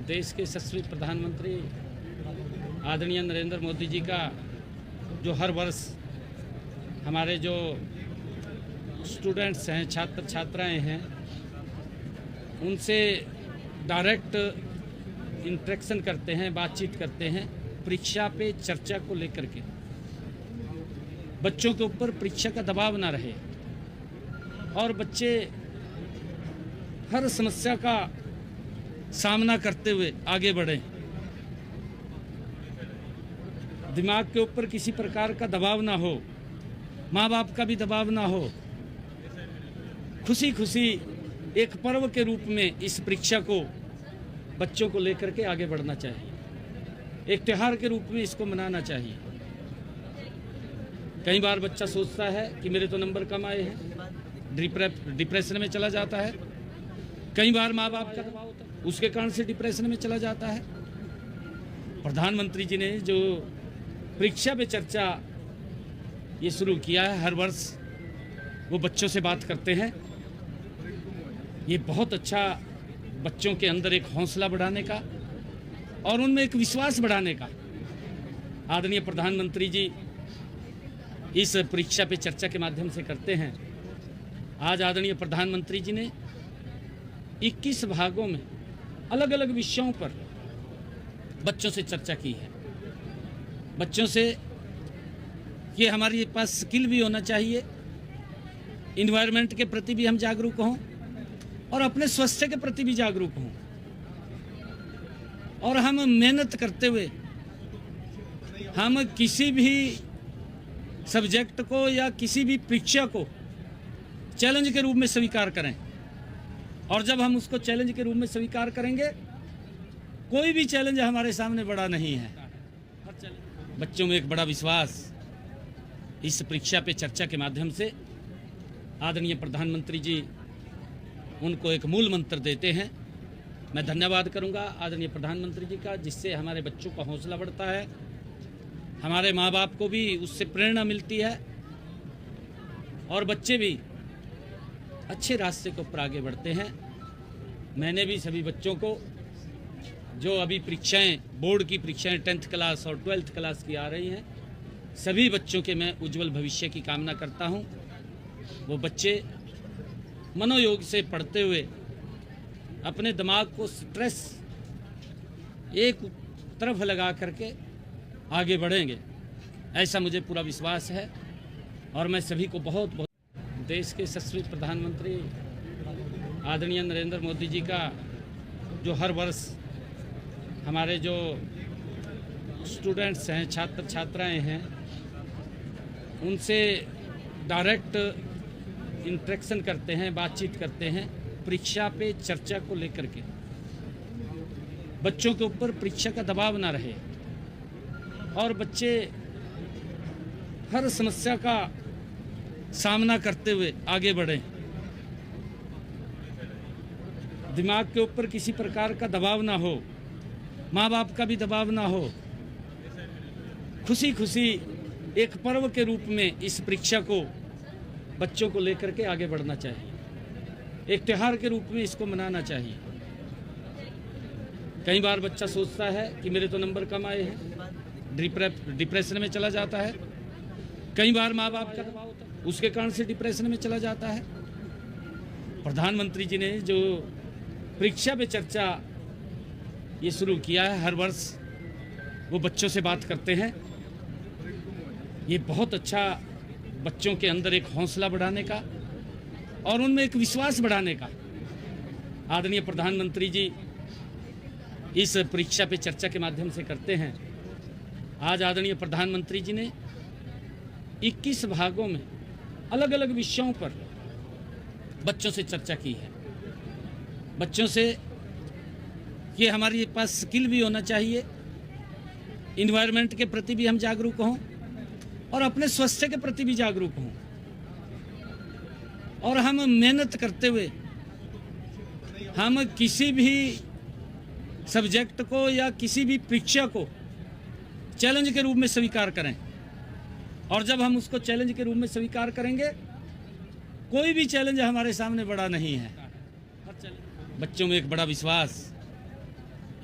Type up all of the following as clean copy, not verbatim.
देश के यशस्वी प्रधानमंत्री आदरणीय नरेंद्र मोदी जी का जो हर वर्ष हमारे जो स्टूडेंट्स हैं, छात्र छात्राएं हैं, उनसे डायरेक्ट इंटरेक्शन करते हैं, बातचीत करते हैं परीक्षा पे चर्चा को लेकर के। बच्चों के ऊपर परीक्षा का दबाव ना रहे और बच्चे हर समस्या का सामना करते हुए आगे बढ़ें। दिमाग के ऊपर किसी प्रकार का दबाव ना हो, माँ बाप का भी दबाव ना हो। खुशी खुशी एक पर्व के रूप में इस परीक्षा को बच्चों को लेकर के आगे बढ़ना चाहिए। एक त्योहार के रूप में इसको मनाना चाहिए। कई बार बच्चा सोचता है कि मेरे तो नंबर कम आए हैं, डिप्रेशन में चला जाता है। कई बार माँ बाप का दबाव होता है, उसके कारण से डिप्रेशन में चला जाता है। प्रधानमंत्री जी ने जो परीक्षा पे चर्चा ये शुरू किया है, हर वर्ष वो बच्चों से बात करते हैं। ये बहुत अच्छा बच्चों के अंदर एक हौसला बढ़ाने का और उनमें एक विश्वास बढ़ाने का आदरणीय प्रधानमंत्री जी इस परीक्षा पे चर्चा के माध्यम से करते हैं। आज आदरणीय प्रधानमंत्री जी ने 21 भागों में अलग अलग विषयों पर बच्चों से चर्चा की है। बच्चों से ये हमारे पास स्किल भी होना चाहिए, इन्वायरमेंट के प्रति भी हम जागरूक हों और अपने स्वास्थ्य के प्रति भी जागरूक हों और हम मेहनत करते हुए हम किसी भी सब्जेक्ट को या किसी भी परीक्षा को चैलेंज के रूप में स्वीकार करें। और जब हम उसको चैलेंज के रूप में स्वीकार करेंगे, कोई भी चैलेंज हमारे सामने बड़ा नहीं है। बच्चों में एक बड़ा विश्वास इस परीक्षा पे चर्चा के माध्यम से आदरणीय प्रधानमंत्री जी उनको एक मूल मंत्र देते हैं। मैं धन्यवाद करूंगा आदरणीय प्रधानमंत्री जी का, जिससे हमारे बच्चों का हौसला बढ़ता है, हमारे माँ बाप को भी उससे प्रेरणा मिलती है और बच्चे भी अच्छे रास्ते के ऊपर आगे बढ़ते हैं। मैंने भी सभी बच्चों को जो अभी परीक्षाएं, बोर्ड की परीक्षाएं 10th क्लास और 12th क्लास की आ रही हैं, सभी बच्चों के मैं उज्जवल भविष्य की कामना करता हूं। वो बच्चे मनोयोग से पढ़ते हुए अपने दिमाग को स्ट्रेस एक तरफ लगा करके आगे बढ़ेंगे, ऐसा मुझे पूरा विश्वास है। और मैं सभी को बहुत बहुत देश के यशस्वी प्रधानमंत्री आदरणीय नरेंद्र मोदी जी का जो हर वर्ष हमारे जो स्टूडेंट्स हैं, छात्र छात्राएं हैं, उनसे डायरेक्ट इंटरेक्शन करते हैं, बातचीत करते हैं परीक्षा पे चर्चा को लेकर के। बच्चों के ऊपर परीक्षा का दबाव ना रहे और बच्चे हर समस्या का सामना करते हुए आगे बढ़ें। दिमाग के ऊपर किसी प्रकार का दबाव ना हो, माँ बाप का भी दबाव ना हो। खुशी खुशी एक पर्व के रूप में इस परीक्षा को बच्चों को लेकर के आगे बढ़ना चाहिए। एक त्योहार के रूप में इसको मनाना चाहिए। कई बार बच्चा सोचता है कि मेरे तो नंबर कम आए हैं, डिप्रेशन में चला जाता है। कई बार माँ बाप का दबाव होता है, उसके कारण से डिप्रेशन में चला जाता है। प्रधानमंत्री जी ने जो परीक्षा पे चर्चा ये शुरू किया है, हर वर्ष वो बच्चों से बात करते हैं। ये बहुत अच्छा बच्चों के अंदर एक हौसला बढ़ाने का और उनमें एक विश्वास बढ़ाने का आदरणीय प्रधानमंत्री जी इस परीक्षा पे चर्चा के माध्यम से करते हैं। आज आदरणीय प्रधानमंत्री जी ने 21 भागों में अलग अलग विषयों पर बच्चों से चर्चा की है। बच्चों से ये हमारे पास स्किल भी होना चाहिए, इन्वायरमेंट के प्रति भी हम जागरूक हों और अपने स्वास्थ्य के प्रति भी जागरूक हों और हम मेहनत करते हुए हम किसी भी सब्जेक्ट को या किसी भी परीक्षा को चैलेंज के रूप में स्वीकार करें। और जब हम उसको चैलेंज के रूप में स्वीकार करेंगे, कोई भी चैलेंज हमारे सामने बड़ा नहीं है। बच्चों में एक बड़ा विश्वास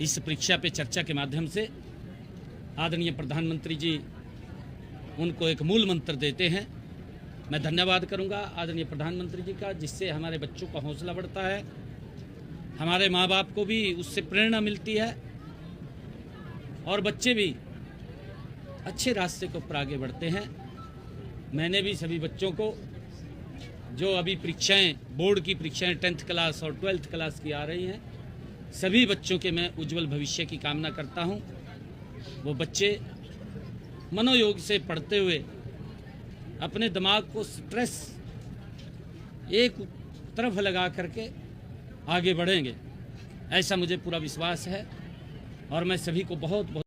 इस परीक्षा पे चर्चा के माध्यम से आदरणीय प्रधानमंत्री जी उनको एक मूल मंत्र देते हैं। मैं धन्यवाद करूंगा आदरणीय प्रधानमंत्री जी का, जिससे हमारे बच्चों का हौसला बढ़ता है, हमारे माँ बाप को भी उससे प्रेरणा मिलती है और बच्चे भी अच्छे रास्ते के ऊपर आगे बढ़ते हैं। मैंने भी सभी बच्चों को, जो अभी परीक्षाएं, बोर्ड की परीक्षाएं 10th क्लास और 12th क्लास की आ रही हैं, सभी बच्चों के मैं उज्जवल भविष्य की कामना करता हूं। वो बच्चे मनोयोग से पढ़ते हुए अपने दिमाग को स्ट्रेस एक तरफ लगा करके आगे बढ़ेंगे, ऐसा मुझे पूरा विश्वास है और मैं सभी को बहुत बहुत